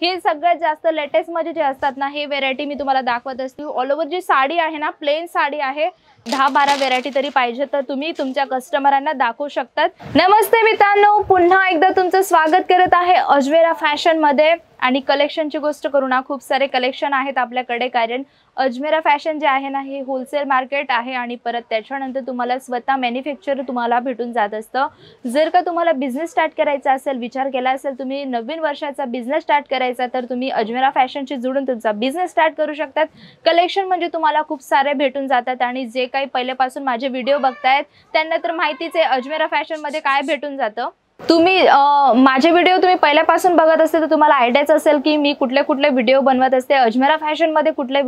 हे सगळ्यात जास्त लेटेस्ट मध्ये जे असतात ना हे व्हेरायटी मी तुम्हाला दाखवत असते। ऑल ओव्हर जी साडी आहे ना प्लेन साडी आहे, 10-12 व्हेरायटी तरी पाहिजे तर तुम्ही तुमच्या कस्टमरांना दाखवू शकतात। नमस्ते मित्रांनो, पुन्हा एकदा तुमचं स्वागत करत आहे अजमेरा फॅशन मध्ये। आणि कलेक्शनची गोष्ट करू ना, खूप सारे कलेक्शन आहेत आपल्याकडे, कारण अजमेरा फॅशन जे आहे ना हे होलसेल मार्केट आहे आणि परत त्याच्यानंतर तुम्हाला स्वतः मॅन्युफॅक्चर तुम्हाला भेटून जात असतं। जर का तुम्हाला बिझनेस स्टार्ट करायचा असेल, विचार केला असेल तुम्ही नवीन वर्षाचा बिझनेस स्टार्ट करायचा, तर तुम्ही अजमेरा फॅशनशी जोडून तुमचा बिझनेस स्टार्ट करू शकतात। कलेक्शन म्हणजे तुम्हाला खूप सारे भेटून जातात आणि जे काही पहिल्यापासून माझे व्हिडिओ बघतायत त्यांना तर माहितीच आहे अजमेरा फॅशन मध्ये काय भेटून जातं। तुम्ही माझे व्हिडिओ तुम्ही पहिल्यापासून बघत असेल तर तुम्हाला आयडियाच असेल की मी कुठले कुठले व्हिडिओ बनवत असते, अजमेरा फॅशन मध्ये कुठले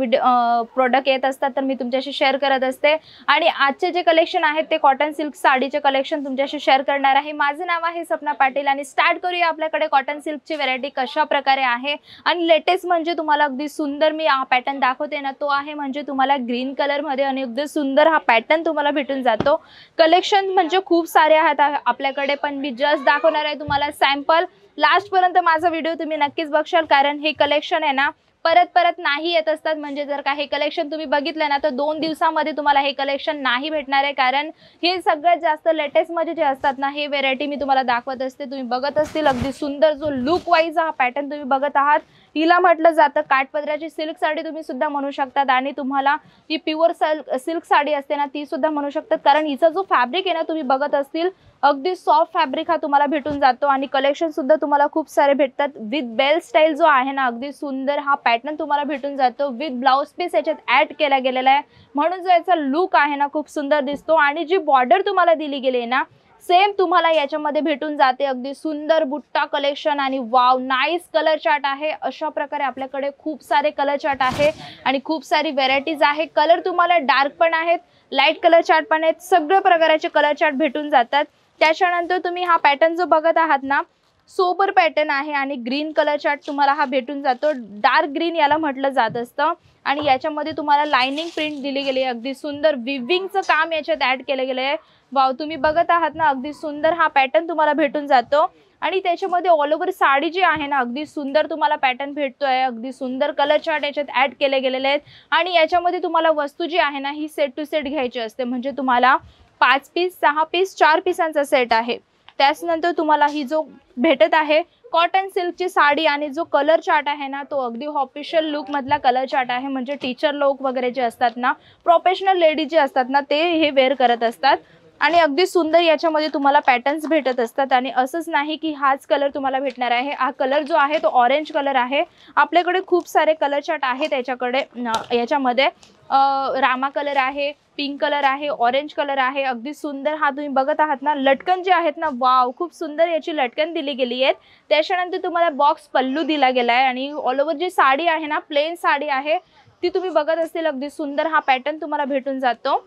प्रोडक्ट येत असतात तर मी तुमच्याशी शेअर करत असते। आणि आजचे जे कलेक्शन आहेत ते कॉटन सिल्क साडीचे कलेक्शन तुमच्याशी शेअर करणार आहे। माझे नाव आहे सपना पाटील आणि स्टार्ट करूया आपल्याकडे कॉटन सिल्कची व्हेरायटी कशा प्रकारे आहे। आणि लेटेस्ट म्हणजे तुम्हाला अगदी सुंदर मी हा पॅटर्न दाखवते ना, तो आहे म्हणजे तुम्हाला ग्रीन कलर मध्ये आणि अगदी सुंदर हा पॅटर्न तुम्हाला भेटून जातो। कलेक्शन म्हणजे खूप सारे आहेत आपल्याकडे, पण मी जस्ट दाखवणार आहे तुम्हाला सॅम्पल। लास्ट पर्यंत माझा व्हिडिओ तुम्ही नक्कीच बघशाल, कारण हे कलेक्शन आहे ना परत परत नाही येत असतात। म्हणजे जर का हे कलेक्शन तुम्ही बघितलं ना तर 2 दिवसामध्ये तुम्हाला हे कलेक्शन नाही भेटणार आहे, कारण हे सगळ्यात जास्त लेटेस्ट मध्ये जे असतात ना हे व्हेरायटी मी तुम्हाला दाखवत असते। तुम्ही बघत असतील अगदी सुंदर जो लुक वाईज हा पॅटर्न तुम्ही बघत आहात, हिला म्हटलं जातं काठपदराची सिल्क साडी तुम्ही सुद्धा म्हणू शकतात। आणि तुम्हाला ही प्युअर सिल्क साडी असते ना ती सुद्धा म्हणू शकतात, कारण हिचा जो फॅब्रिक आहे ना तुम्ही बघत असतील अगदी सॉफ्ट फॅब्रिक हा तुम्हाला भेटून जातो। आणि कलेक्शन सुद्धा तुम्हाला खूप सारे भेटतात। विथ बेल स्टाईल जो आहे ना अगदी सुंदर हा पॅटर्न तुम्हाला भेटून जातो। विथ ब्लाउज पीस याच्यात ऍड केला गेलेला आहे, म्हणून जो याचा लुक आहे ना खूप सुंदर दिसतो। आणि जी बॉर्डर तुम्हाला दिली गेली आहे ना सेम तुम्हाला याच्यामध्ये भेटून जाते। अगदी सुंदर बुट्टा कलेक्शन आणि वाव नाईस कलर चार्ट आहे। अशा प्रकारे आपल्याकडे खूप सारे कलर चार्ट आहे आणि खूप सारी व्हेरायटीज आहे। कलर तुम्हाला डार्क पण आहेत, लाईट कलर चार्ट पण आहेत, सगळ्या प्रकारचे कलर चार्ट भेटून जातात। त्याच्यानंतर तुम्ही हा पॅटर्न जो बघत आहात ना सोबर पॅटर्न आहे आणि ग्रीन कलर चार्ट तुम्हाला हा भेटून जातो। डार्क ग्रीन याला म्हटलं जात असतं आणि याच्यामध्ये तुम्हाला लाइनिंग प्रिंट दिली गेली आहे। अगदी सुंदर विविंगचं काम याच्यात ऍड केलं गेलं आहे। वाव, तुम्ही बघत आहात ना अगदी सुंदर हा पॅटर्न तुम्हाला भेटून जातो। आणि त्याच्यामध्ये ऑल ओव्हर साडी जी आहे ना अगदी सुंदर तुम्हाला पॅटर्न भेटतोय। अगदी सुंदर कलर चार्ट याच्यात ऍड केले गेलेले आहेत। आणि याच्यामध्ये तुम्हाला वस्तू जी आहे ना ही सेट टू सेट घ्यायची असते, म्हणजे तुम्हाला 5 पीस 6 पीस 4 पिसांचा सेट आहे। त्यानंतर तुम्हाला ही जो भेटत आहे कॉटन सिल्कची साडी आणि जो कलर चार्ट आहे ना तो अगदी ऑफिशियल लुक मधला कलर चार्ट आहे। म्हणजे टीचर लोक वगैरे जे असतात ना, प्रोफेशनल लेडी जे असतात ना ते हे वेअर करत असतात। आणि अगदी सुंदर याच्यामध्ये तुम्हाला पॅटर्न्स भेटत असतात। आणि असंच नाही की हाच कलर तुम्हाला भेटणार आहे, हा कलर जो आहे तो ऑरेंज कलर आहे। आपल्याकडे खूप सारे कलर चार्ट आहेत याच्याकडे। याच्यामध्ये रामा कलर आहे, पिंक कलर आहे, ऑरेंज कलर आहे। अगदी सुंदर हा तुम्ही बघत आहात ना लटकन जे आहेत ना, वाव खूप सुंदर याची लटकन दिली गेली आहेत। त्याच्यानंतर तुम्हाला बॉक्स पल्लू दिला गेला आहे आणि ऑल ओव्हर जी साडी आहे ना प्लेन साडी आहे ती तुम्ही बघत असतील अगदी सुंदर हा पॅटर्न तुम्हाला भेटून जातो।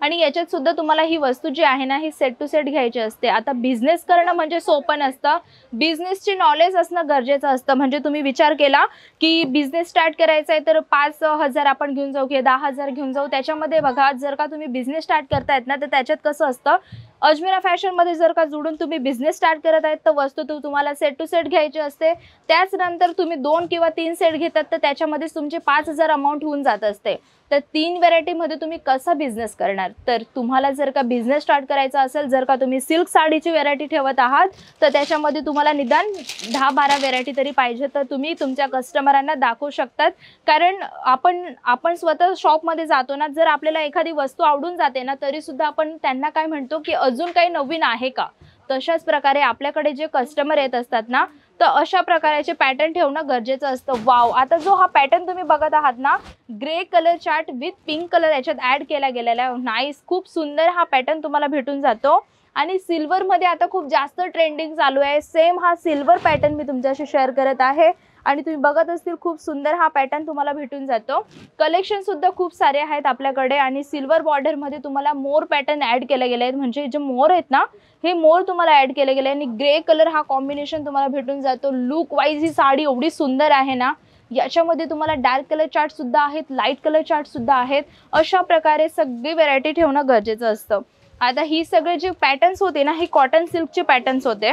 आणि याच्यात सुद्धा तुम्हाला ही वस्तू जी आहे ना ही सेट टू सेट घ्यायची असते। आता बिझनेस करणं म्हणजे सोपं नसतं, बिझनेसची नॉलेज असणं गरजेचं असतं। म्हणजे तुम्ही विचार केला की बिझनेस स्टार्ट करायचा आहे तर 5,000 आपण घेऊन जाऊ की 10,000 घेऊन जाऊ, त्याच्यामध्ये बघा जर का तुम्ही बिझनेस स्टार्ट करतायत ना तर त्याच्यात कसं असतं, अजमेरा फॅशन मध्ये जर का जोडून तुम्ही बिझनेस स्टार्ट करत आहेत तर वस्तू तुम्हाला सेट टू सेट घ्यायची असते। त्याचनंतर तुम्ही 2 किंवा 3 सेट घेतात तर त्याच्यामध्ये तुमचे 5,000 अमाऊंट होऊन जात असते। तर 3 व्हेरायटी मध्ये तुम्ही कसा बिझनेस करणार? तर तुम्हाला जर का बिझनेस स्टार्ट करायचा असेल, जर का तुम्ही सिल्क साडीची व्हेरायटी ठेवत आहात तर त्याच्यामध्ये तुम्हाला निदान 10-12 व्हेरायटी तरी पाहिजे, तर तुम्ही तुमच्या कस्टमरांना दाखवू शकतात। कारण आपण स्वतः शॉप मध्ये जातो ना, जर आपल्याला एखादी वस्तू आवडून जाते ना तरी सुद्धा आपण त्यांना काय म्हणतो की अजून काही नवीन आहे का। तशाच प्रकारे आपल्याकडे जे कस्टमर येत असतात ना तर अशा प्रकारचे पॅटर्न ठेवणं गरजेचं असतं। वाव, आता जो हा पॅटर्न तुम्ही बघत आहात ना grey colour chart with pink colour याच्यात ऍड केला गेलेला आहे। नाईस, खूप सुंदर हा पॅटर्न तुम्हाला भेटून जातो। आणि सिल्वर मध्ये आता खूप जास्त ट्रेंडिंग चालू आहे। सेम हा सिल्वर पॅटर्न मी तुमच्याशी शेअर करत आहे आणि तुम्ही बघत असतील खूप सुंदर हा पॅटर्न तुम्हाला भेटून जातो। कलेक्शन सुद्धा खूप सारे आहेत आपल्याकडे आणि सिल्वर बॉर्डर मध्ये तुम्हाला मोर पॅटर्न ऍड केले गेले आहेत, म्हणजे जे मोर आहेत ना हे मोर तुम्हाला ऍड केले गेले आणि ग्रे कलर हा कॉम्बिनेशन तुम्हाला भेटून जातो। लुक वाईज ही साडी एवढी सुंदर आहे ना, याच्यामध्ये तुम्हाला डार्क कलर चार्ट सुद्धा आहेत, लाईट कलर चार्ट सुद्धा आहेत। अशा प्रकारे सगळी व्हेरायटी ठेवणं गरजेचं असतं। आता ही सगळे जे पॅटर्न्स होते ना हे कॉटन सिल्कचे पॅटर्न्स होते।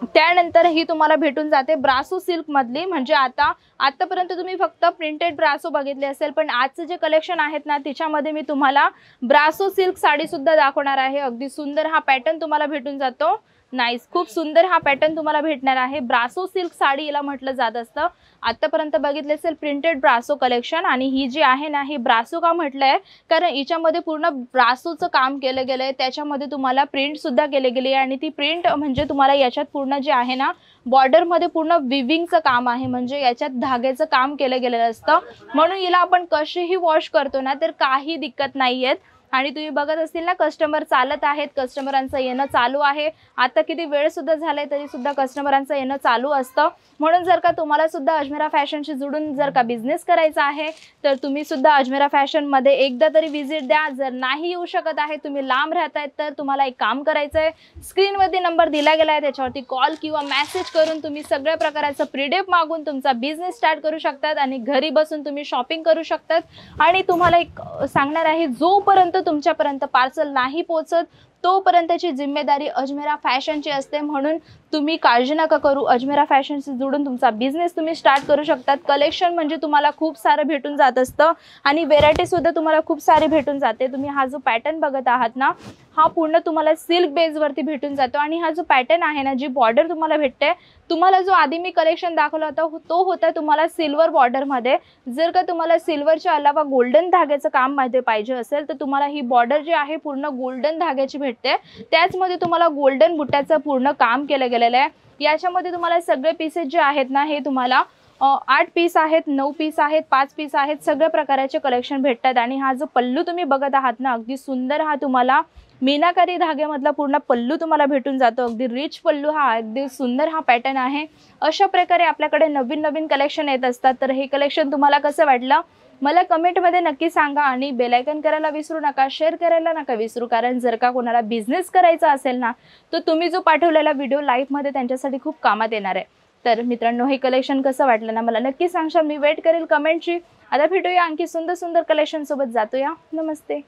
त्यानंतर ही तुम्हाला भेटून जाते ब्रासो सिल्क मधली, म्हणजे आतापर्यंत तुम्ही फक्त प्रिंटेड ब्रासो बघितले असेल, पण आजचे जे कलेक्शन आहेत ना त्याच्यामध्ये मी तुम्हाला ब्रासो सिल्क साडी सुद्धा दाखवणार आहे। अगदी सुंदर हा पॅटर्न तुम्हाला भेटून जातो। नाईस, खूप सुंदर हा पॅटर्न तुम्हाला भेटणार आहे। ब्रासो सिल्क साडी याला म्हटलं जात असतं। आतापर्यंत बघितले असेल प्रिंटेड ब्रासो कलेक्शन, आणि ही जी आहे ना ही ब्रासो का म्हटलंय कारण हिच्यामध्ये पूर्ण ब्रासोचं काम केलं गेलंय, त्याच्यामध्ये तुम्हाला प्रिंट सुद्धा केले गेली, आणि ती प्रिंट म्हणजे तुम्हाला याच्यात पूर्ण जे आहे ना बॉर्डर मध्ये पूर्ण विविंगचं काम आहे, म्हणजे याच्यात धाग्याचं काम केलं गेलेलं असतं, म्हणून हिला आपण कशीही वॉश करतो ना तर काही दिक्कत नाहीयेत। आणि तुम्ही बघत असतील ना कस्टमर चालत आहेत, कस्टमरांचं येणं चालू आहे। आता किती वेळ सुद्धा झालाय तरी सुद्धा कस्टमरांचं येणं चालू असतं, म्हणून जर का तुम्हाला सुद्धा अजमेरा फॅशनशी जुडून जर का बिझनेस करायचा आहे तर तुम्ही सुद्धा अजमेरा फॅशन मध्ये एकदा तरी व्हिजिट द्या। जर नाही येऊ शकत आहे, तुम्ही लांब राहतायत, तर तुम्हाला एक काम करायचं आहे, स्क्रीनवरती नंबर दिला गेला आहे त्याच्यावरती कॉल किंवा मेसेज करून तुम्ही सगळ्या प्रकारचं प्रीडिएफ मागून तुमचा बिझनेस स्टार्ट करू शकतात, आणि घरी बसून तुम्ही शॉपिंग करू शकतात। आणि तुम्हाला एक सांगणार आहे, जोपर्यंत तुमच्यापर्यंत पार्सल नाही पोहोचत तोपर्यंतची जिम्मेदारी अजमेरा फॅशनची असते, म्हणून तुम्ही काळजी नका करू। अजमेरा फॅशनशी जोडून तुमचा बिझनेस तुम्ही स्टार्ट करू शकतात। कलेक्शन म्हणजे तुम्हाला खूप सारं भेटून जात असतं, आणि व्हेरायटी सुद्धा तुम्हाला खूप सारी भेटून जाते। तुम्ही हा जो पॅटर्न बघत आहात ना हा पूर्ण तुम्हाला सिल्क बेस वरती भेटून जातो, आणि हा जो पॅटर्न आहे ना जी बॉर्डर तुम्हाला भेटते, तुम्हाला जो आधी मी कलेक्शन दाखवला होता तो होता तुम्हाला सिल्वर बॉर्डर मध्ये। जर का तुम्हाला सिल्वरच्या अलावा गोल्डन धाग्याचं काम मध्ये पाहिजे असेल तर तुम्हाला ही बॉर्डर जी आहे पूर्ण गोल्डन धाग्याची भेटते, त्याचमध्ये तुम्हाला गोल्डन बुट्ट्याचं पूर्ण काम केलं गेलेलं आहे। याच्यामध्ये तुम्हाला सगळे पीसेस जे आहेत ना हे तुम्हाला 8 पीस आहेत, 9 पीस आहेत, 5 पीस आहेत, सगळ्या प्रकारचे कलेक्शन भेटतात। आणि हा जो पल्लू तुम्ही बघत आहात ना अगदी सुंदर हा तुम्हाला मीनाकारी धाग्यामधला पूर्ण पल्लू तुम्हाला भेटून जातो। अगदी रिच पल्लू, हा अगदी सुंदर हा पॅटर्न आहे। अशा प्रकारे आपल्याकडे नवीन नवीन कलेक्शन येत असतात। तर हे कलेक्शन तुम्हाला कसं वाटलं मला कमेंटमध्ये नक्की सांगा, आणि बेल आयकॉन करायला विसरू नका, शेअर करायला नका विसरू, कारण जर का कोणाला बिझनेस करायचा असेल ना तर तुम्ही जो पाठवलेला व्हिडिओ लाईव्हमध्ये त्यांच्यासाठी खूप कामात येणार आहे। तर मित्रांनो हे कलेक्शन कसं वाटलं ना मला नक्की सांगा, मी वेट करेल कमेंटची। आता भेटूया आणखी सुंदर सुंदर कलेक्शन सोबत, जातोया, नमस्ते।